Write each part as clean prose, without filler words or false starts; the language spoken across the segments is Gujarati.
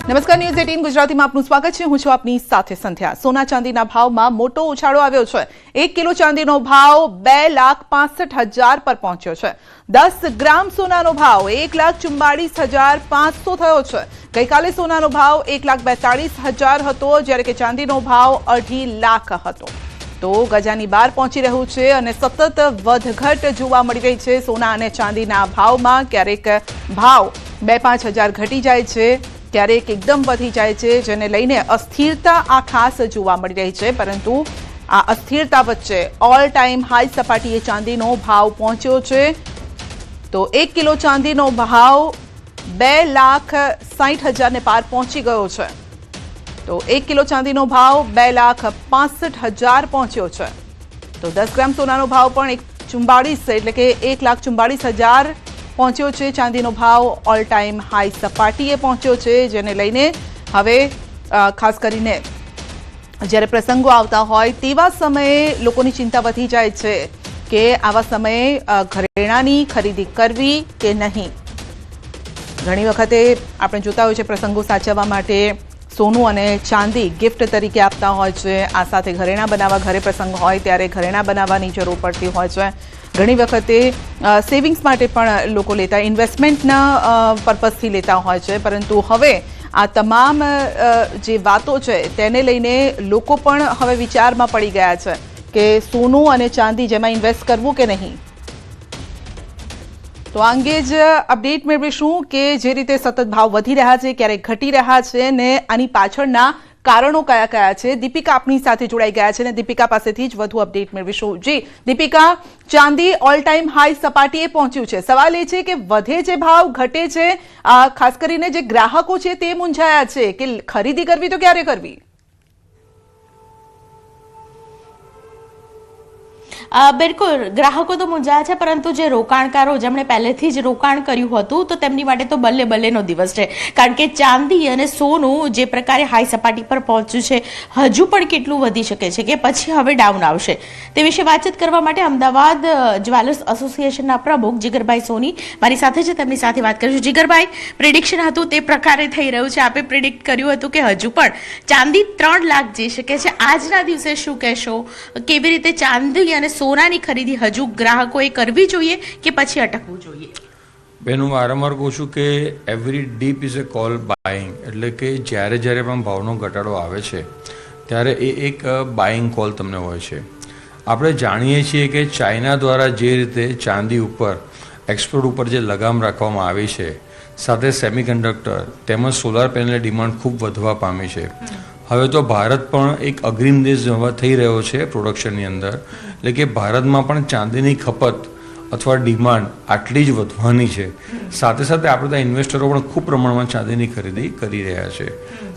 નમસ્કાર, ન્યૂઝ 18 ગુજરાતીમાં આપનું સ્વાગત છે. હું છું આપની સાથે સંધ્યા. સોના ચાંદીના ભાવમાં મોટો ઉછાળો આવ્યો છે. 1 કિલો ચાંદીનો ભાવ 2,65,000 પર પહોંચ્યો છે. 10 ગ્રામ સોનાનો ભાવ 1,44,500 થયો છે. ગઈકાલે સોનાનો ભાવ 1,42,000 હતો, જ્યારે કે ચાંદીનો ભાવ 2.5 લાખ હતો. તો ગજાની બહાર પહોંચી રહ્યું છે અને સતત વધઘટ જોવા મળી રહી છે સોના અને ચાંદીના ભાવમાં. ક્યારેક ભાવ 2-5 હજાર ઘટી જાય છે, ક્યારેક એકદમ વધી જાય છે, જેને લઈને અસ્થિરતા આ ખાસ જોવા મળી રહી છે. પરંતુ આ અસ્થિરતા વચ્ચે ઓલ ટાઈમ હાઈ સપાટીએ ચાંદીનો ભાવ પહોંચ્યો છે. તો 1 કિલો ચાંદીનો ભાવ 2,60,000 ને પાર પહોંચી ગયો છે. તો 1 કિલો ચાંદીનો ભાવ 2,65,000 પહોંચ્યો છે. તો 10 ગ્રામ સોનાનો ભાવ પણ 1,44 એટલે કે 1,44,000 પહોંચ્યો છે. ચાંદીનો ભાવ ઓલ ટાઈમ હાઈ સપાટીએ પહોંચ્યો છે, જેને લઈને હવે ખાસ કરીને જ્યારે પ્રસંગો આવતા હોય તેવા સમયે લોકોની ચિંતા વધી જાય છે કે આવા સમયે ઘરેણાંની ખરીદી કરવી કે નહીં. ઘણી વખતે આપણે જોતા હોઈએ છીએ પ્રસંગો સાચવવા માટે સોનું અને ચાંદી ગિફ્ટ તરીકે આપતા હોય છે. આ સાથે ઘરેણાં બનાવવા, ઘરે પ્રસંગ હોય ત્યારે ઘરેણાં બનાવવાની જરૂર પડતી હોય છે. ઘણી વખતે સેવિંગ્સ માટે પણ લોકો લેતા, ઇન્વેસ્ટમેન્ટના પર્પઝથી લેતા હોય છે. પરંતુ હવે આ તમામ જે વાતો છે તેને લઈને લોકો પણ હવે વિચારમાં પડી ગયા છે કે સોનું અને ચાંદી જેમાં ઇન્વેસ્ટ કરવું કે નહીં. તો આ અંગે જ અપડેટ મેળવીશું કે જે રીતે સતત ભાવ વધી રહ્યા છે, ક્યારેક ઘટી રહ્યા છે ને આની પાછળના કારણો કયા કયા છે. દીપિકા આપણી સાથે જોડાઈ ગયા છે અને દીપિકા પાસેથી જ વધુ અપડેટ મેળવીશું. જી દીપિકા, ચાંદી ઓલ ટાઈમ હાઈ સપાટીએ પહોંચ્યું છે. સવાલ એ છે કે વધે છે ભાવ, ઘટે છે, ખાસ કરીને જે ગ્રાહકો છે તે મૂંઝાયા છે કે ખરીદી કરવી તો ક્યારે કરવી. બિલકુલ, ગ્રાહકો તો મૂંઝાયા છે, પરંતુ જે રોકાણકારો જેમણે પહેલેથી જ રોકાણ કર્યું હતું તો તેમની માટે તો બલ્લે બલ્લેનો દિવસ છે. કારણ કે ચાંદી અને સોનું જે પ્રકારે હાઈ સપાટી પર પહોંચ્યું છે, હજુ પણ કેટલું વધી શકે છે કે પછી હવે ડાઉન આવશે, તે વિશે વાતચીત કરવા માટે અમદાવાદ જ્વેલર્સ એસોસિએશનના પ્રમુખ જીગરભાઈ સોની મારી સાથે છે. તેમની સાથે વાત કરીશું. જીગરભાઈ, પ્રિડિક્શન હતું તે પ્રકારે થઈ રહ્યું છે. આપે પ્રિડિક્ટ કર્યું હતું કે હજુ પણ ચાંદી 3 લાખ જઈ શકે છે. આજના દિવસે શું કહેશો? કેવી રીતે ચાંદી અને સોનાની ખરીદી હજુ ગ્રાહકોએ કરવી જોઈએ કે પછી અટકવું જોઈએ? બેન, હું વારંવાર કહું છું કે every deep is a call buying. એટલે કે જ્યારે પણ ભાવનો ઘટાડો આવે છે ત્યારે એ એક બાઇંગ કોલ તમને હોય છે. આપણે જાણીએ છીએ કે ચાઇના દ્વારા જે રીતે ચાંદી ઉપર એક્સપોર્ટ ઉપર જે લગામ રાખવામાં આવી છે, સાથે સેમિકન્ડક્ટર તેમજ સોલાર પેનલની ડિમાન્ડ ખૂબ વધવા પામી છે. હવે તો ભારત પણ એક અગ્રીમ દેશ થઈ રહ્યો છે પ્રોડક્શનની અંદર. એટલે કે ભારતમાં પણ ચાંદીની ખપત અથવા ડિમાન્ડ આટલી જ વધવાની છે. સાથે સાથે આપણે ત્યાં ઇન્વેસ્ટરો પણ ખૂબ પ્રમાણમાં ચાંદીની ખરીદી કરી રહ્યા છે.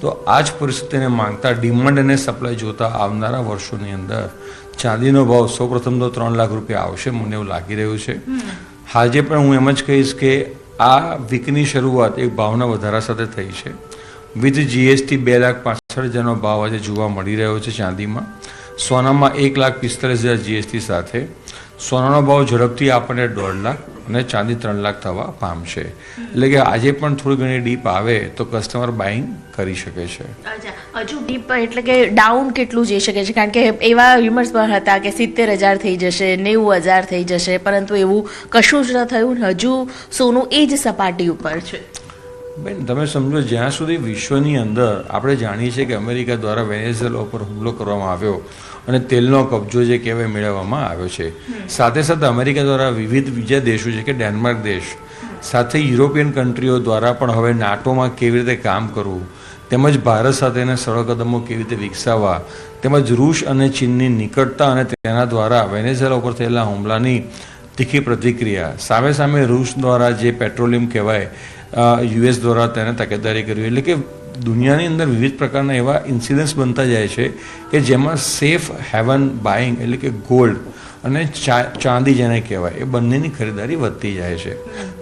તો આ જ પરિસ્થિતિને માંગતા ડિમાન્ડ અને સપ્લાય જોતા આવનારા વર્ષોની અંદર ચાંદીનો ભાવ સૌપ્રથમ તો 3 લાખ રૂપિયા આવશે, મને એવું લાગી રહ્યું છે. આજે પણ હું એમ જ કહીશ કે આ વીકની શરૂઆત એક ભાવના વધારા સાથે થઈ છે. વિથ GST 2,65,000નો ભાવ આજે જોવા મળી રહ્યો છે ચાંદીમાં. સોનામાં 1,45,000 GST સાથે સોનાનો ભાવ ઝડપથી આપણને 1.5 લાખ અને ચાંદી 3 લાખ થવા પામશે. એટલે કે આજે પણ થોડી ઘણી ડીપ આવે તો કસ્ટમર બાઇંગ કરી શકે છે. હજુ ડીપ એટલે કે ડાઉન કેટલું જઈ શકે છે? કારણ કે એવા ર્યુમર્સ પણ હતા કે 70,000 થઈ જશે, 90,000 થઈ જશે, પરંતુ એવું કશું જ ન થયું. હજુ સોનું એ જ સપાટી ઉપર છે. બેન, તમે સમજો, જ્યાં સુધી વિશ્વની અંદર આપણે જાણીએ છીએ કે અમેરિકા દ્વારા વેનેઝુએલા ઉપર હુમલો કરવામાં આવ્યો અને તેલનો કબજો જે કહેવાય મેળવવામાં આવ્યો છે. સાથે સાથે અમેરિકા દ્વારા વિવિધ બીજા દેશો છે કે ડેનમાર્ક દેશ સાથે યુરોપિયન કન્ટ્રીઓ દ્વારા પણ હવે નાટોમાં કેવી રીતે કામ કરવું, તેમજ ભારત સાથેના સરળ કદમો કેવી રીતે વિકસાવવા, તેમજ રૂસ અને ચીનની નિકટતા અને તેના દ્વારા વેનેઝુએલા ઉપર થયેલા હુમલાની તીખી પ્રતિક્રિયા, સામે સામે રૂસ દ્વારા જે પેટ્રોલિયમ કહેવાય US દ્વારા તેને તકેદારી કરવી. એટલે કે દુનિયાની અંદર વિવિધ પ્રકારના એવા ઇન્સિડન્ટ્સ બનતા જાય છે કે જેમાં સેફ હેવન બાઇંગ એટલે કે ગોલ્ડ અને ચાંદી જેને કહેવાય એ બંનેની ખરીદારી વધતી જાય છે.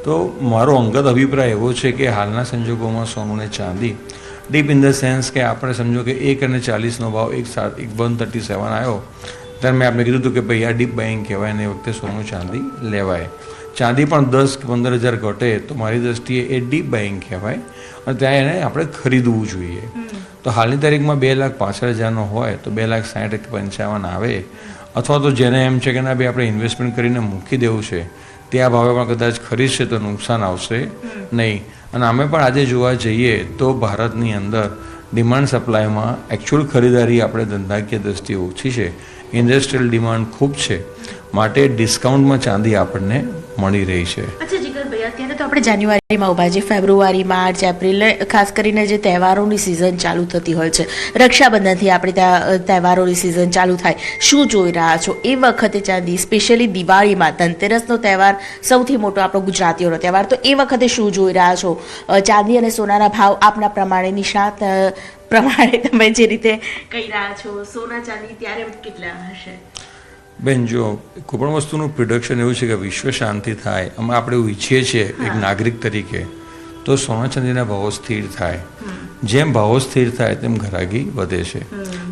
તો મારો અંગત અભિપ્રાય એવો છે કે હાલના સંજોગોમાં સોનું અને ચાંદી ડીપ ઇન ધ સેન્સ કે આપણે સમજો કે 1.40નો ભાવ 137 આવ્યો ત્યારે મેં આપણે કીધું હતું કે ભાઈ આ ડીપ બાઇંગ કહેવાય ને એ વખતે સોનું ચાંદી લેવાય. ચાંદી પણ 10-15 હજાર ઘટે તો મારી દ્રષ્ટિએ એ ડીપ બાઇંગ કહેવાય. અને ત્યાં એને આપણે ખરીદવું જોઈએ. તો હાલની તારીખમાં 2,65,000 હોય તો 2,60,55 આવે, અથવા તો જેને એમ છે કે ના ભાઈ આપણે ઇન્વેસ્ટમેન્ટ કરીને મૂકી દેવું છે તે આ ભાવે પણ કદાચ ખરીદશે તો નુકસાન આવશે નહીં. અને અમે પણ આજે જોવા જઈએ તો ભારતની અંદર ડિમાન્ડ સપ્લાયમાં એકચ્યુઅલ ખરીદારી આપણે ધંધાકીય દ્રષ્ટિએ ઓછી છે, ઇન્ડસ્ટ્રીયલ ડિમાન્ડ ખૂબ છે, માટે ડિસ્કાઉન્ટમાં ચાંદી આપણને મળી રહી છે. અચ્છા જીગરભાઈ, અત્યારે તો આપણે જાન્યુઆરીમાં ઉભા છે, ફેબ્રુઆરી, માર્ચ, એપ્રિલ, ખાસ કરીને જે તહેવારોની સિઝન ચાલુ થતી હોય છે, રક્ષાબંધનથી આપણે ત્યાં તહેવારોની સિઝન ચાલુ થાય, શું જોઈ રહ્યા છો એ વખતે ચાંદી, સ્પેશિયલી દિવાળીમાં, ધનતેરસનો તહેવાર સૌથી મોટો આપણો ગુજરાતીઓનો તહેવાર, તો એ વખતે શું જોઈ રહ્યા છો? ચાંદી અને સોનાના ભાવ આપના પ્રમાણે, નિષ્ણાત પ્રમાણે તમે જે રીતે કહી રહ્યા છો, સોના ચાંદી ત્યારે કેટલા હશે? બેન, જો કોઈ પણ વસ્તુનું પ્રિડક્શન એવું છે કે વિશ્વ શાંતિ થાય, અમે આપણે એવું ઈચ્છીએ છીએ એક નાગરિક તરીકે, તો સોના ચાંદીના ભાવો સ્થિર થાય. જેમ ભાવો સ્થિર થાય તેમ ઘરાગી વધે છે.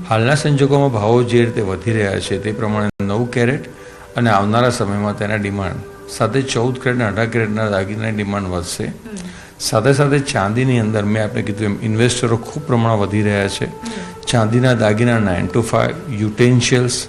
હાલના સંજોગોમાં ભાવો જે રીતે વધી રહ્યા છે તે પ્રમાણે 9 કેરેટ અને આવનારા સમયમાં તેના ડિમાન્ડ સાથે 14 કેરેટ અને 18 કેરેટના દાગીનાની ડિમાન્ડ વધશે. સાથે સાથે ચાંદીની અંદર મેં આપણે કીધું એમ ઇન્વેસ્ટરો ખૂબ પ્રમાણમાં વધી રહ્યા છે. ચાંદીના દાગીના 9 to 5 યુટેન્શિયલ્સ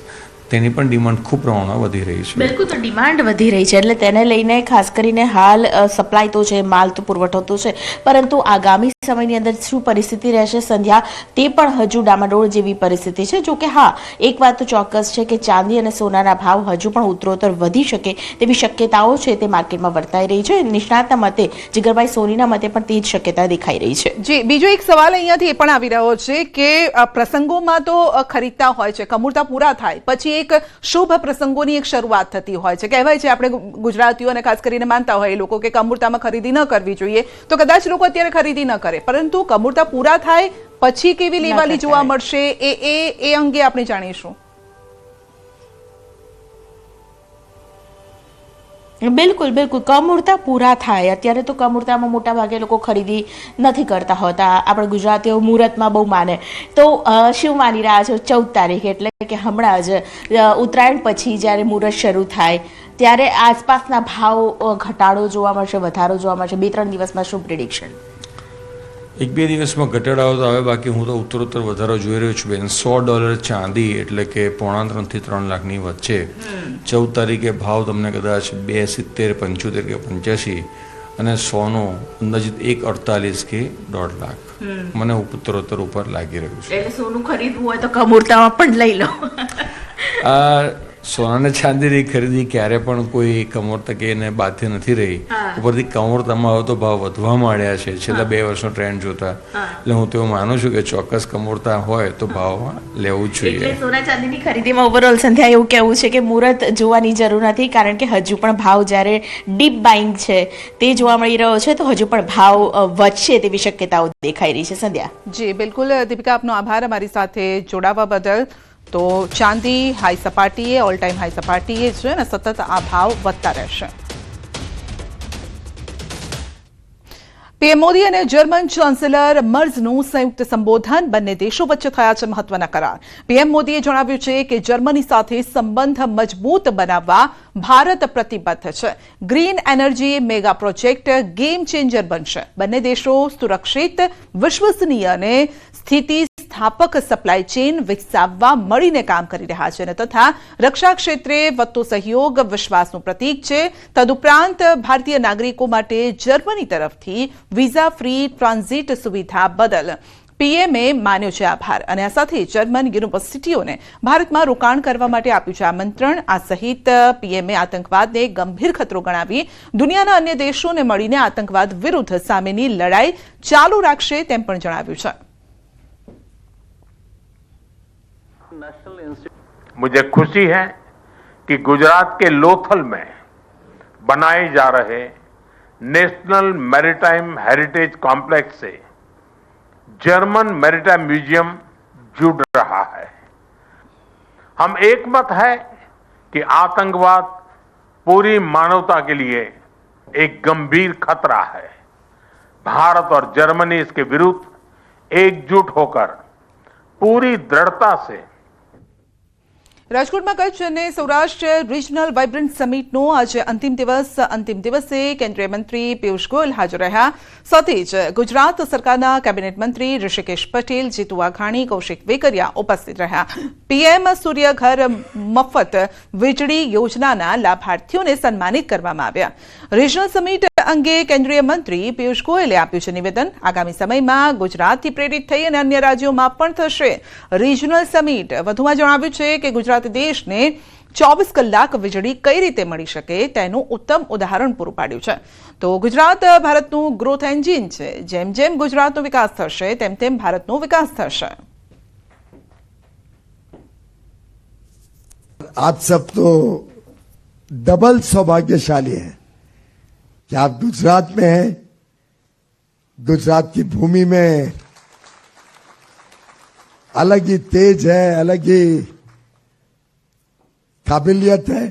તેની પણ ડિમાન્ડ ખૂબ પ્રમાણમાં વધી રહી છે. બિલકુલ, તો ડિમાન્ડ વધી રહી છે એટલે તેને લઈને ખાસ કરીને હાલ સપ્લાય તો છે, માલ તો પુરવઠો તો છે, પરંતુ આગામી સમયની અંદર શું પરિસ્થિતિ રહેશે સંધ્યા, તે પણ હજુ ડામાડોળ જેવી પરિસ્થિતિ છે. જો કે હા, એક વાત તો ચોક્કસ છે કે ચાંદી અને સોનાના ભાવ હજુ પણ ઉત્તરોત્તર વધી શકે તેવી શક્યતાઓ છે તે માર્કેટમાં વર્તાઈ રહી છે. નિષ્ણાતના મતે, જીગરભાઈ સોનીના મતે પણ તે જ શક્યતા દેખાઈ રહી છે. જી, બીજો એક સવાલ અહીંયાથી એ પણ આવી રહ્યો છે કે પ્રસંગોમાં તો ખરીદતા હોય છે, કમૂરતા પૂરા થાય પછી એક શુભ પ્રસંગોની એક શરૂઆત થતી હોય છે. કહેવાય છે આપણે ગુજરાતીઓ અને ખાસ કરીને માનતા હોય લોકો કે કમૂરતામાં ખરીદી ન કરવી જોઈએ, તો કદાચ લોકો અત્યારે ખરીદી ન કરે, પરંતુ કમૂરતા પૂરા થાય પછી કેવી લેવાલી જોવા મળશે એ અંગે આપણે જાણીશું. બિલકુલ બિલકુલ, કમૂરતા પૂરા થાય, અત્યારે તો કમૂરતામાં મોટા ભાગે લોકો ખરીદી નથી કરતા હોતા. આપણે ગુજરાતીઓ મુહૂર્તમાં બહુ માને, તો શું માની રહ્યા છો 14 તારીખે એટલે કે હમણાં જ ઉત્તરાયણ પછી જ્યારે મુહૂર્ત શરૂ થાય ત્યારે આસપાસના ભાવ ઘટાડો જોવા મળશે, વધારો જોવા મળશે? 2-3 દિવસમાં શું પ્રિડિક્શન? 1-2 દિવસમાં ઘટાડાઓ તો આવે, બાકી હું તો ઉત્તરોત્તર વધારો જોઈ રહ્યો છું બેન. $100 ચાંદી એટલે કે 2.5 થી 3 લાખની વચ્ચે 14 તારીખે ભાવ તમને કદાચ 2.70, 75 કે 85, અને સોનું અંદાજિત 1.48 કે 1.5 લાખ મને ઉત્તરોત્તર ઉપર લાગી રહ્યું છે. એટલે સોનું ખરીદવું હોય તો કમૂરતામાં પણ લઈ લો. સોનાને ચાંદીની ખરીદી ક્યારે પણ કોઈ કમોરતા કે એને બાધ્ય નથી રહી. ઉપરથી કમોરતામાં હવે તો ભાવ વધવા માંડ્યા છે છેલ્લા 2 વર્ષનો ટ્રેન્ડ જોતા. એટલે હું તો એવું માનું છું કે ચોક્કસ કમોરતા હોય તો ભાવમાં લેવું જ જોઈએ. એટલે સોના ચાંદીની ખરીદીમાં ઓવરઓલ સંધ્યા એવું કહેવું છે કે મુહૂર્ત જોવાની જરૂર નથી, કારણ કે હજુ પણ ભાવ જ્યારે ડીપ બાઇંગ છે તે જોવા મળી રહ્યો છે, તો હજુ પણ ભાવ વધશે તેવી શક્યતાઓ દેખાઈ રહી છે. સંધ્યા જી બિલકુલ, દીપિકા આપનો આભાર અમારી સાથે જોડાવા બદલ. તો ચાંદી હાઈ સપાટીએ, ઓલ ટાઈમ હાઈ સપાટીએ છે અને સતત આ ભાવ વધતા રહેશે. પીએમ મોદી અને જર્મન ચાન્સેલર મર્ઝનું સંયુક્ત સંબોધન, બંને દેશો વચ્ચે થયા છે મહત્વના કરાર. પીએમ મોદીએ જણાવ્યું છે કે જર્મની સાથે સંબંધ મજબૂત બનાવવા ભારત પ્રતિબદ્ધ છે. Green energy mega project game changer બનશે. બંને દેશો સુરક્ષિત, વિશ્વસનીય અને સ્થિતિ સ્થાપક સપ્લાય ચેઇન વિકસાવવા મળીને કામ કરી રહ્યા છે, તથા રક્ષા ક્ષેત્રે વધતો સહયોગ વિશ્વાસનું પ્રતીક છે. તદુપરાંત ભારતીય નાગરિકો માટે જર્મની તરફથી વિઝા ફ્રી ટ્રાન્ઝિટ સુવિધા બદલ પીએમએ માન્યો છે આભાર, અને આ સાથે જર્મન યુનિવર્સિટીઓને ભારતમાં રોકાણ કરવા માટે આપ્યું છે આમંત્રણ. આ સહિત પીએમએ આતંકવાદને ગંભીર ખતરો ગણાવી દુનિયાના અન્ય દેશોને મળીને આતંકવાદ વિરુદ્ધ સામેની લડાઈ ચાલુ રાખશે તેમ પણ જણાવ્યું છે. मुझे खुशी है कि गुजरात के लोथल में बनाए जा रहे नेशनल मैरीटाइम हेरिटेज कॉम्प्लेक्स से जर्मन मैरीटाइम म्यूजियम जुड़ रहा है. हम एक मत है कि आतंकवाद पूरी मानवता के लिए एक गंभीर खतरा है. भारत और जर्मनी इसके विरुद्ध एकजुट होकर पूरी दृढ़ता से રાજકોટમાં કચ્છ અને સૌરાષ્ટ્ર રિજનલ વાઇબ્રન્ટ સમિટનો આજે અંતિમ દિવસે કેન્દ્રીય મંત્રી પિયુષ ગોયલ હાજર રહ્યા. સાથે જ ગુજરાત સરકારના કેબિનેટ મંત્રી ઋષિકેશ પટેલ, જીતુ વાઘાણી, કૌશિક વેકરિયા ઉપસ્થિત રહ્યા. પીએમ સૂર્યઘર મફત વીજળી યોજનાના લાભાર્થીઓને સન્માનિત કરવામાં આવ્યા. રિજનલ સમિટ અંગે કેન્દ્રીય મંત્રી પિયુષ ગોયલે આપ્યું છે નિવેદન. આગામી સમયમાં ગુજરાતથી પ્રેરિત થઈ અને અન્ય રાજ્યોમાં પણ થશે રિજનલ સમિટ. વધુમાં જણાવ્યું છે કે ગુજરાત દેશને 24 કલાક વીજળી કઈ રીતે મળી શકે તેનું ઉત્તમ ઉદાહરણ પૂરું પાડ્યું છે. તો ગુજરાત ભારતનું ગ્રોથ એન્જિન છે. જેમ જેમ ગુજરાતનો વિકાસ થશે તેમ તેમ ભારતનો વિકાસ થશે. आप सब तो डबल सौभाग्यशाली हैं कि आप गुजरात में हैं. गुजरात की भूमि में अलग ही तेज है, अलग ही काबिलियत है.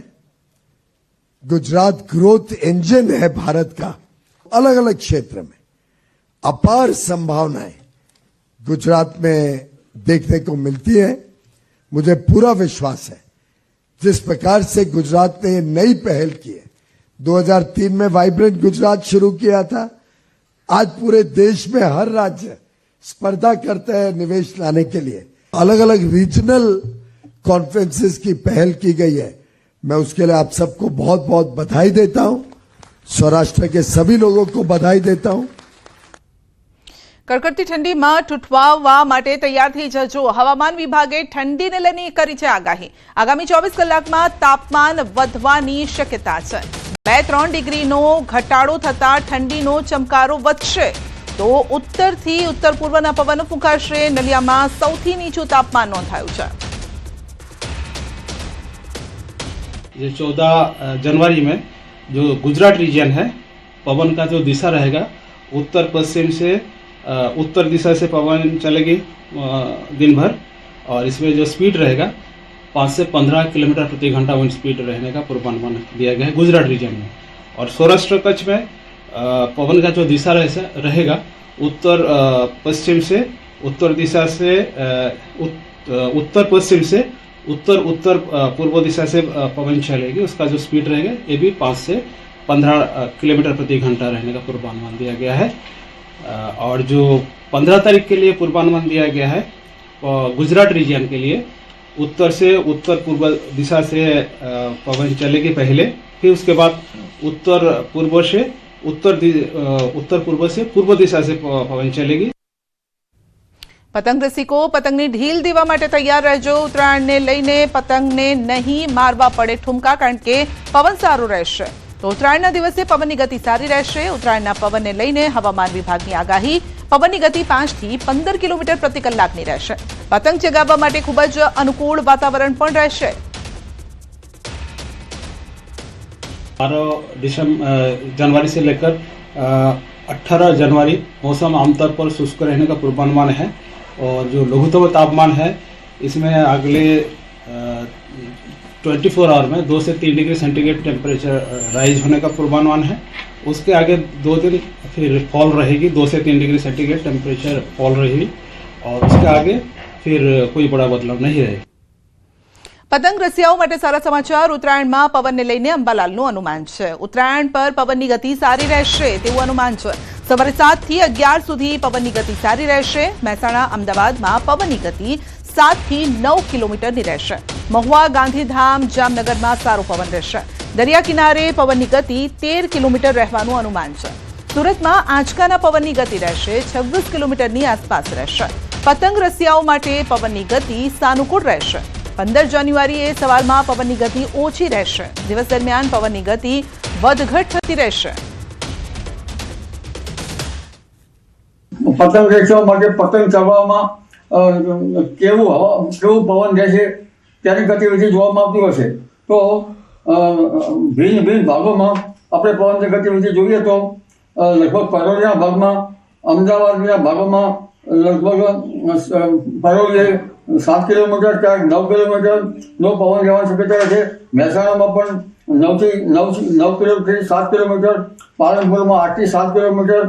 गुजरात ग्रोथ इंजन है भारत का. अलग अलग क्षेत्र में अपार संभावनाएं गुजरात में देखने को मिलती है. मुझे पूरा विश्वास है जिस प्रकार से गुजरात ने ये नई पहल की है. 2003 में वाइब्रेंट गुजरात शुरू किया था. आज पूरे देश में हर राज्य स्पर्धा करता है निवेश लाने के लिए. अलग अलग रीजनल कॉन्फ्रेंसेस की पहल की गई है. मैं उसके लिए आप सबको बहुत बहुत बधाई देता हूं. सौराष्ट्र के सभी लोगों को बधाई देता हूं. કડકડતી ઠંડીમાં ઠૂઠવાવવા માટે તૈયાર થઈ જજો. હવામાન વિભાગે ઠંડીને લઈને કરી છે આગાહી. આગામી 24 કલાકમાં તાપમાન વધવાની શક્યતા છે. 2-3 ડિગ્રીનો ઘટાડો થતા ઠંડીનો ચમકારો વધશે. તો ઉત્તરથી ઉત્તર પૂર્વના પવનો ફૂંકાશે. નલિયામાં સૌથી નીચું તાપમાન નોંધાયું છે. ये 14 जनवरी में जो गुजरात रीजन है, पवन का जो दिशा रहेगा उत्तर पश्चिम से उत्तर दिशा से पवन चलेगी दिन भर. और इसमें जो स्पीड रहेगा 5 से 15 किलोमीटर प्रति घंटा विंड स्पीड रहने का पूर्वानुमान दिया गया है गुजरात रीजन में. और सौराष्ट्र कच्छ में पवन का जो दिशा रहेगा उत्तर पश्चिम से उत्तर दिशा से उत्तर पश्चिम से उत्तर उत्तर पूर्व दिशा से पवन चलेगी. उसका जो स्पीड रहेगा ये भी 5 से 15 किलोमीटर प्रति घंटा रहने का पूर्वानुमान दिया गया है. और जो 15 तारीख के लिए पूर्वानुमान दिया गया है गुजरात रीजन के लिए उत्तर से उत्तर पूर्व दिशा से पवन चलेगी पहले. फिर उसके बाद उत्तर पूर्व से उत्तर पूर्व से पूर्व दिशा से पवन चलेगी. પતંગ રસિકો પતંગની ઢીલ દેવા માટે તૈયાર રહેજો. ઉત્તરાયણને લઈને પતંગને નહીં મારવા પડે ઠુમકા, કારણ કે પવન સારું રહેશે. તો ઉત્તરાયણના દિવસે પવનની ગતિ સારી રહેશે. ઉત્તરાયણના પવનને લઈને હવામાન વિભાગની આગાહી. પવનની ગતિ 5 થી 15 કિલોમીટર પ્રતિ કલાકની રહેશે. પતંગ ચગાવવા માટે ખૂબ જ અનુકૂળ વાતાવરણ પણ રહેશે. 12 जनवरी से लेकर 18 जनवरी मौसम आमतौर पर शुष्क रहने का पूर्वानुमान है. और जो लघुत्तम तापमान है इसमें अगले 24 आवर में 2 से 3 डिग्री सेंटीग्रेड टेम्परेचर राइज होने का पूर्वानुमान है. उसके आगे 2 दिन फिर फॉल रहेगी. 2 से 3 डिग्री सेंटीग्रेड टेम्परेचर फॉल रहेगी. और उसके आगे फिर कोई बड़ा बदलाव नहीं रहेगा. પતંગ રસિયાઓ માટે સારા સમાચાર. ઉત્તરાયણમાં પવનને લઈને અંબાલાલનું અનુમાન છે. ઉત્તરાયણ પર પવનની ગતિ સારી રહેશે તેવું અનુમાન છે. સવારે 7 થી 11 સુધી પવનની ગતિ સારી રહેશે. મહેસાણા અમદાવાદમાં પવનની ગતિ 7 થી 9 કિલોમીટરની રહેશે. મહુવા, ગાંધીધામ, જામનગરમાં સારો પવન રહેશે. દરિયા કિનારે પવનની ગતિ 13 કિલોમીટર રહેવાનું અનુમાન છે. સુરતમાં આંચકાના પવનની ગતિ રહેશે 26 કિલોમીટરની આસપાસ રહેશે. પતંગ રસિયાઓ માટે પવનની ગતિ સાનુકૂળ રહેશે. 15 જાન્યુઆરીએ સવારમાં પવનની ગતિ ઓછી રહેશે. દિવસ દરમિયાન પવનની ગતિ વધઘટ થતી રહેશે. પતંગ વેચવા માટે પતંગ ચગાવવામાં કેવું પવન રહેશે તેની ગતિવિધિ જોવામાં આવતી હશે. તો ભિન્ન ભિન્ન ભાગોમાં આપણે પવનની ગતિવિધિ જોઈએ તો લગભગ પરોળીના ભાગમાં, અમદાવાદના ભાગોમાં લગભગ પરોળીએ 7 કિલોમીટર ક્યાંક 9 કિલોમીટરનો પવન રહેવાની શક્યતા છે. મહેસાણામાં પણ 9 કિલોમીટર 7 કિલોમીટર, પાલનપુરમાં 8 થી 7 કિલોમીટર,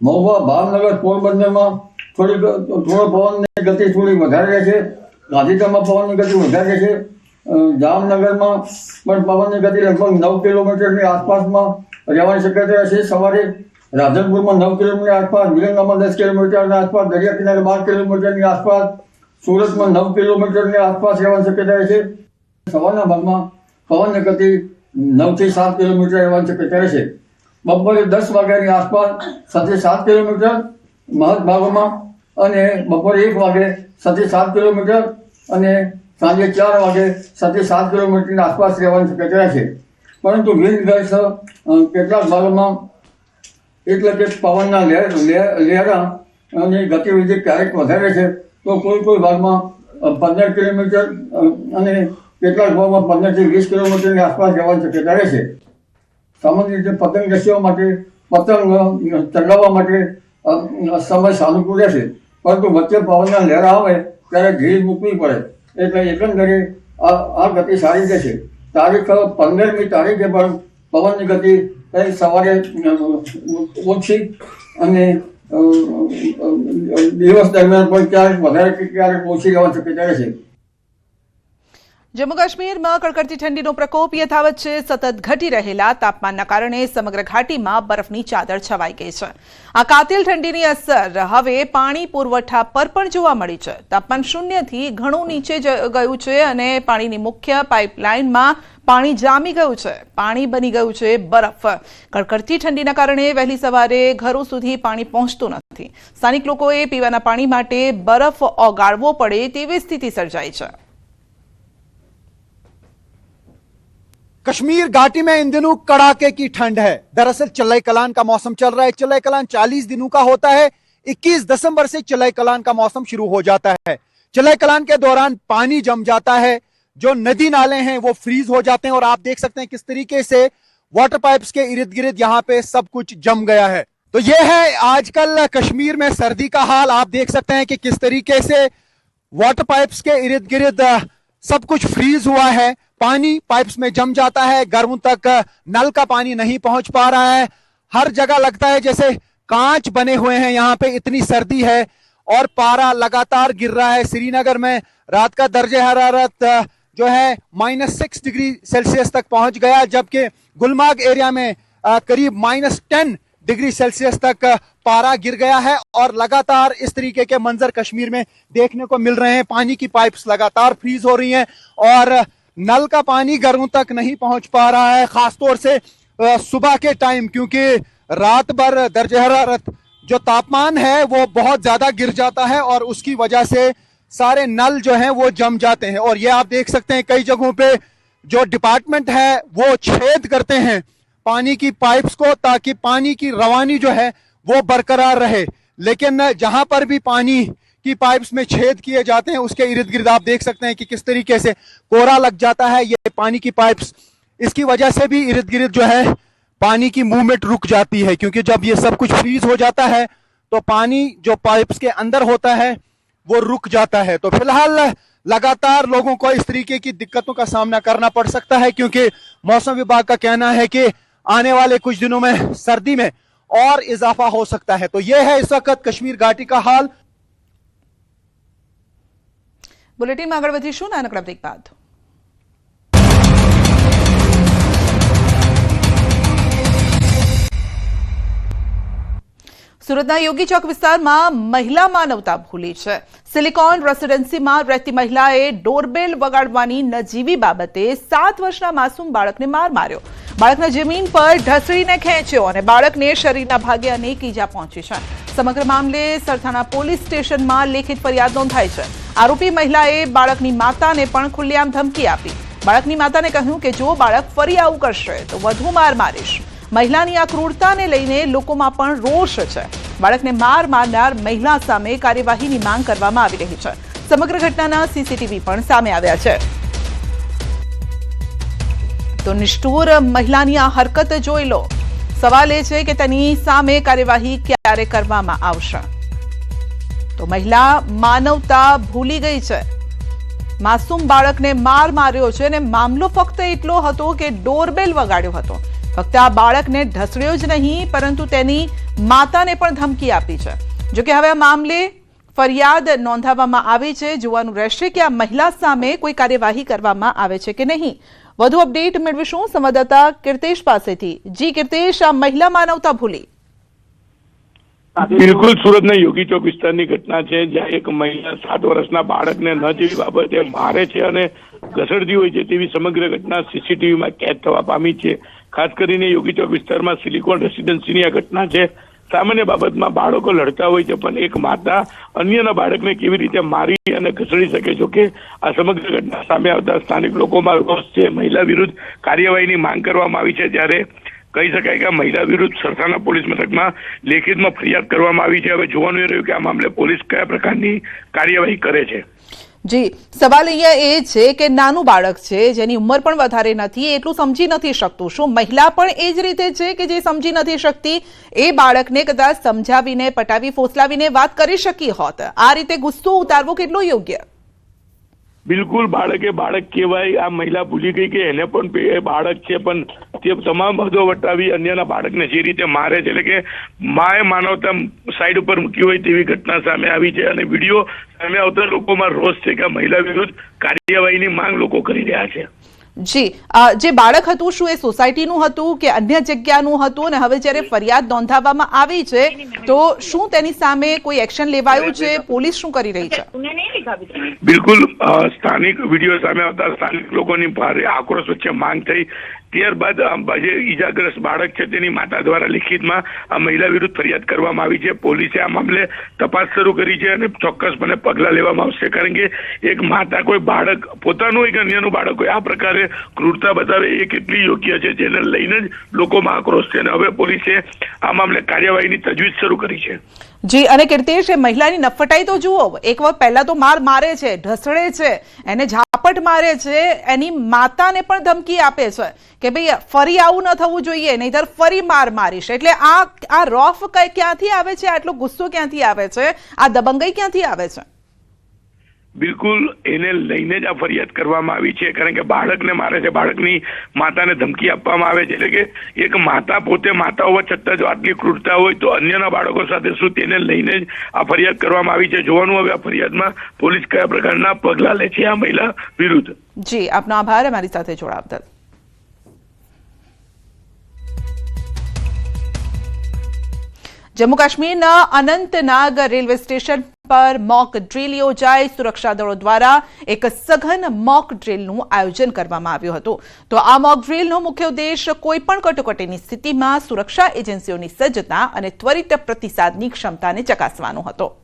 મહુવા, ભાવનગર, પોરબંદરમાં થોડો પવનની ગતિ થોડી વધારે રહેશે. ગાંધીધામમાં પવનની ગતિ વધારે રહેશે. જામનગરમાં પણ પવનની ગતિ લગભગ 9 કિલોમીટરની આસપાસમાં રહેવાની શક્યતા છે. સવારે રાધનપુરમાં 9 કિલોમીટર આસપાસ, વિરંગામાં 10 કિલોમીટરની આસપાસ, દરિયા કિનારે 12 કિલોમીટરની આસપાસ, સુરતમાં 9 કિલોમીટરની આસપાસ રહેવાની શક્યતા છે. સવારના ભાગમાં પવનની ગતિ 9 થી 7 કિલોમીટર રહેવાની શક્યતા છે. બપોરે 10 વાગ્યાની આસપાસ 6 થી 7 કિલોમીટર મહદ ભાગોમાં, અને બપોરે 1 વાગે 6 થી 7 કિલોમીટર, અને સાંજે 4 વાગે 6 થી 7 કિલોમીટરની આસપાસ રહેવાની શક્યતા છે. પરંતુ વિન્ડ ગસ્ટ કેટલાક ભાગોમાં, એટલે કે પવનના લહેરાની ગતિવિધિ ક્યારેક વધારે છે તો કોઈ ભાગમાં 15 કિલોમીટર અને કેટલાક ભાગમાં 15 થી 20 કિલોમીટરની આસપાસ રહેવાની શક્યતા રહેશે. સામાન્ય રીતે પતંગ રસીઓ માટે, પતંગ ચગાવવા માટે સમય સાનુકૂળ રહેશે, પરંતુ વચ્ચે પવનના લહેરા આવે ત્યારે ઢીલ મૂકવી પડે. એટલે એકંદરે આ ગતિ સારી રહેશે. તારીખ 15મી તારીખે પણ પવનની ગતિ સવારે ઓછી અને દિવસ દરમિયાન પણ ક્યારેક વધારે કે ક્યારેક ઓછી રહેવાની શક્યતા રહેશે. જમ્મુ કાશ્મીરમાં કડકડતી ઠંડીનો પ્રકોપ યથાવત છે. સતત ઘટી રહેલા તાપમાનના કારણે સમગ્ર ઘાટીમાં બરફની ચાદર છવાઈ ગઈ છે. આ કાતિલ ઠંડીની અસર હવે પાણી પુરવઠા પર પણ જોવા મળી છે. તાપમાન 0 થી ઘણું નીચે ગયું છે અને પાણીની મુખ્ય પાઇપલાઇનમાં પાણી જામી ગયું છે. પાણી બની ગયું છે બરફ. કડકડતી ઠંડીના કારણે વહેલી સવારે ઘરો સુધી પાણી પહોંચતું નથી. સ્થાનિક લોકોએ પીવાના પાણી માટે બરફ ઓગાળવો પડે તેવી સ્થિતિ સર્જાઈ છે. कश्मीर घाटी में इन दिनों कड़ाके की ठंड है. दरअसल चलाई कलान का मौसम चल रहा है. चलाई कलान 40 दिनों का होता है. 21 दिसंबर से चलाई कलान का मौसम शुरू हो जाता है. चलाई कलान के दौरान पानी जम जाता है, जो नदी नाले हैं वो फ्रीज हो जाते हैं और आप देख सकते हैं किस तरीके से वाटर पाइप्स के इर्द गिर्द यहाँ पे सब कुछ जम गया है. तो ये है आजकल कश्मीर में सर्दी का हाल. आप देख सकते हैं कि किस तरीके से वाटर पाइप्स के इर्द गिर्द सब कुछ फ्रीज हुआ है. पानी पाइप्स में जम जाता है, घरों तक नल का पानी नहीं पहुंच पा रहा है. हर जगह लगता है जैसे कांच बने हुए हैं. यहाँ पे इतनी सर्दी है और पारा लगातार गिर रहा है. श्रीनगर में रात का दर्जे हरारत जो है -6 डिग्री सेल्सियस तक पहुंच गया, जबकि गुलमर्ग एरिया में करीब -10 डिग्री सेल्सियस तक पारा गिर गया है. और लगातार इस तरीके के मंजर कश्मीर में देखने को मिल रहे हैं. पानी की पाइप्स लगातार फ्रीज हो रही हैं और नल का पानी घरों तक नहीं पहुंच पा रहा है, खासतौर से सुबह के टाइम, क्योंकि रात भर दर्जे हरारत जो तापमान है वो बहुत ज्यादा गिर जाता है और उसकी वजह से सारे नल जो हैं वो जम जाते हैं. और ये आप देख सकते हैं कई जगहों पे जो डिपार्टमेंट है वो छेद करते हैं पानी की पाइप्स को, ताकि पानी की रवानी जो है वो बरकरार रहे. लेकिन जहां पर भी पानी की पाइप्स में छेद किए जाते हैं उसके इर्द गिर्द आप देख सकते हैं कि किस तरीके से कोहरा लग जाता है. ये पानी की पाइप्स, इसकी वजह से भी इर्द गिर्द जो है पानी की मूवमेंट रुक जाती है, क्योंकि जब ये सब कुछ फ्रीज हो जाता है तो पानी जो पाइप्स के अंदर होता है वो रुक जाता है. तो फिलहाल लगातार लोगों को इस तरीके की दिक्कतों का सामना करना पड़ सकता है, क्योंकि मौसम विभाग का कहना है कि आने वाले कुछ दिनों में सर्दी में और इजाफा हो सकता है. तो यह है इस वक्त कश्मीर घाटी का हाल. બુલેટિનમાં આગળ વધીશું નાનકડા બ્રેક બાદ. સુરતના યોગી ચોક વિસ્તારમાં મહિલા માનવતા ભૂલી છે. સિલિકોન રેસિડેન્સીમાં રહેતી મહિલાએ ડોરબેલ વગાડવાની નજીવી બાબતે 7 વર્ષના માસૂમ બાળકને માર માર્યો. બાળકને જમીન પર ઢસડીને ખેંચ્યો અને બાળકને શરીરના ભાગે અનેક ઈજા પહોંચી છે. સમગ્ર મામલે સરથાણા પોલીસ સ્ટેશનમાં લેખિત ફરિયાદ નોંધાઈ છે. આરોપી મહિલાએ બાળકની માતાને પણ ખુલ્લેઆમ ધમકી આપી. બાળકની માતાને કહ્યું કે જો બાળક ફરી આવું કરશે તો વધુ માર મારીશ. મહિલાની આ ક્રૂરતાને લઈને લોકોમાં પણ રોષ છે. બાળકને માર મારનાર મહિલા સામે કાર્યવાહીની માંગ કરવામાં આવી રહી છે. સમગ્ર ઘટનાના સીસીટીવી પણ સામે આવ્યા છે. તો નિષ્ઠુર મહિલાની આ હરકત જોઈ લો. સવાલ એ છે કે તેની સામે કાર્યવાહી ક્યારે કરવામાં આવશે. તો મહિલા માનવતા ભૂલી ગઈ છે. માસૂમ બાળકને માર માર્યો છે અને મામલો ફક્ત એટલો હતો કે ડોરબેલ વગાડ્યો હતો. ફક્ત આ બાળકને ઢસડ્યો જ નહીં, પરંતુ તેની માતાને પણ ધમકી આપી છે. જોકે હવે આ મામલે ફરિયાદ નોંધાવવામાં આવી છે. જોવાનું રહેશે કે આ મહિલા સામે કોઈ કાર્યવાહી કરવામાં આવે છે કે નહીં. વધુ અપડેટ મેળવીશું સંવાદદાતા કીર્તેશ પાસેથી. જી કીર્તેશ, આ મહિલા માનવતા ભૂલી. બિલકુલ, સુરતના યોગી ચોક વિસ્તારની ઘટના છે, જ્યાં એક મહિલા 7 વર્ષના બાળકને ન જેવી બાબતે મારે છે અને ઘસડતી હોય છે તેવી સમગ્ર ઘટના સીસીટીવીમાં કેદ થવા પામી છે. ખાસ કરીને યોગી ચોક વિસ્તારમાં સિલિકોન રેસિડેન્સીની આ ઘટના છે. સામાન્ય બાબતમાં બાળકો લડતા હોય છે, પણ એક માતા અન્યના બાળકને કેવી રીતે મારી અને ઘસડી શકે છે કે આ સમગ્ર ઘટના સામે આવતા સ્થાનિક લોકોમાં રોષ છે. મહિલા વિરુદ્ધ કાર્યવાહીની માંગ કરવામાં આવી છે, ત્યારે કહી શકાય કે મહિલા વિરુદ્ધ સરથાના પોલીસ મથકમાં લેખિતમાં ફરિયાદ કરવામાં આવી છે. હવે જોવાનું એ રહ્યું કે આ મામલે પોલીસ કયા પ્રકારની કાર્યવાહી કરે છે. જી, સવાલ અહીંયા એ છે કે નાનું બાળક છે, જેની ઉંમર પણ વધારે નથી, એટલું સમજી નથી શકતું. શું મહિલા પણ એ જ રીતે છે કે જે સમજી નથી શકતી? એ બાળકને કદાચ સમજાવીને, પટાવી, ફોસલાવીને વાત કરી શકી હોત. આ રીતે ગુસ્સો ઉતારવો કેટલો યોગ્ય? બિલકુલ, બાળકે બાળક કહેવાય. આ મહિલા ભૂલી ગઈ કે એને પણ બાળક છે, પણ તે તમામ હદો વટાવી અન્યના બાળકને જે રીતે મારે છે, એટલે કે માએ માનવતા સાઈડ ઉપર મૂકી હોય તેવી ઘટના સામે આવી છે. અને વિડીયો સામે આવતા લોકોમાં રોષ છે કે મહિલા વિરુદ્ધ કાર્યવાહીની માંગ લોકો કરી રહ્યા છે. જી, જે બાળક હતું શું એ સોસાયટીનું હતું કે અન્ય જગ્યાનું હતું? અને હવે જ્યારે ફરિયાદ નોંધાવવામાં આવી છે તો શું તેની સામે કોઈ એક્શન લેવાયું છે? પોલીસ શું કરી રહી છે? બિલકુલ, સ્થાનિક વિડીયો સામે આવતા સ્થાનિક લોકોની ભારે આક્રોશ વચ્ચે માંગ થઈ. ત્યારબાદ જે ઈજાગ્રસ્ત બાળક છે તેની માતા દ્વારા લિખિતમાં આ મહિલા વિરુદ્ધ ફરિયાદ કરવામાં આવી છે. પોલીસે આ મામલે તપાસ શરૂ કરી છે અને ચોક્કસપણે પગલાં લેવામાં આવશે. કારણ કે એક માતા કોઈ બાળક પોતાનું હોય કે અન્યનું બાળક હોય આ પ્રકારે ક્રૂરતા બતાવે એ કેટલી યોગ્ય છે, જેને લઈને જ લોકોમાં આક્રોશ છે. અને હવે પોલીસે આ મામલે કાર્યવાહીની તજવીજ શરૂ કરી છે. જી, અને કીર્તેશ, એ મહિલાની નફટાઈ તો જુઓ. એક વખત પહેલા તો મારે છે, ઢસડે છે, એને ઝાપટ મારે છે, એની માતાને પણ ધમકી આપે છે કે ભાઈ ફરી આવું ન થવું જોઈએ, નહીતર ફરી મારીશ. એટલે આ રોફ ક્યાંથી આવે છે? આટલો ગુસ્સો ક્યાંથી આવે છે? આ દબંગાઈ ક્યાંથી આવે છે? બિલકુલ, એને લઈને જ આ ફરિયાદ કરવામાં આવી છે. કારણ કે બાળકને મારે છે, બાળકની માતાને ધમકી આપવામાં આવે છે. એટલે કે એક માતા પોતે માતા હોવા છતાં જો આટલી ક્રૂરતા હોય તો અન્યના બાળકો સાથે શું, તેને લઈને જ આ ફરિયાદ કરવામાં આવી છે. જોવાનું હવે આ ફરિયાદમાં પોલીસ કયા પ્રકારના પગલાં લે છે આ મહિલા વિરુદ્ધ. જી, આપનો આભાર અમારી સાથે જોડાવા બદલ. જમ્મુ કાશ્મીરના અનંતનાગ રેલવે સ્ટેશન પર મોક ડ્રીલ યોજાઈ. સુરક્ષા દળો દ્વારા એક સઘન મોક ડ્રીલનું આયોજન કરવામાં આવ્યું હતું. તો આ મોક ડ્રીલનો મુખ્ય ઉદ્દેશ કોઈપણ કટોકટીની સ્થિતિમાં સુરક્ષા એજન્સીઓની સજ્જતા અને ત્વરિત પ્રતિસાદની ક્ષમતાને ચકાસવાનો હતો.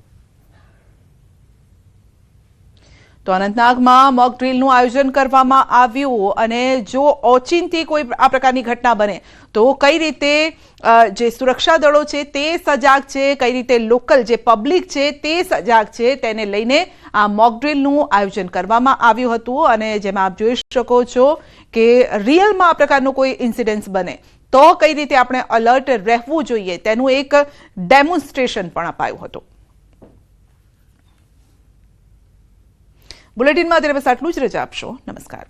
તો અનંતનાગમાં મોક ડ્રીલનું આયોજન કરવામાં આવ્યું અને જો ઓચિંતી કોઈ આ પ્રકારની ઘટના બને તો કઈ રીતે જે સુરક્ષા દળો છે તે સજાગ છે, કઈ રીતે લોકલ જે પબ્લિક છે તે સજાગ છે, તેને લઈને આ મોક ડ્રીલનું આયોજન કરવામાં આવ્યું હતું. અને જેમાં આપ જોઈ શકો છો કે રિયલમાં આ પ્રકારનો કોઈ ઇન્સિડન્સ બને તો કઈ રીતે આપણે અલર્ટ રહેવું જોઈએ તેનું એક ડેમોન્સ્ટ્રેશન પણ અપાયું હતું. બુલેટિનમાં અત્યારે બસ આટલું જ. રજા આપશો. નમસ્કાર.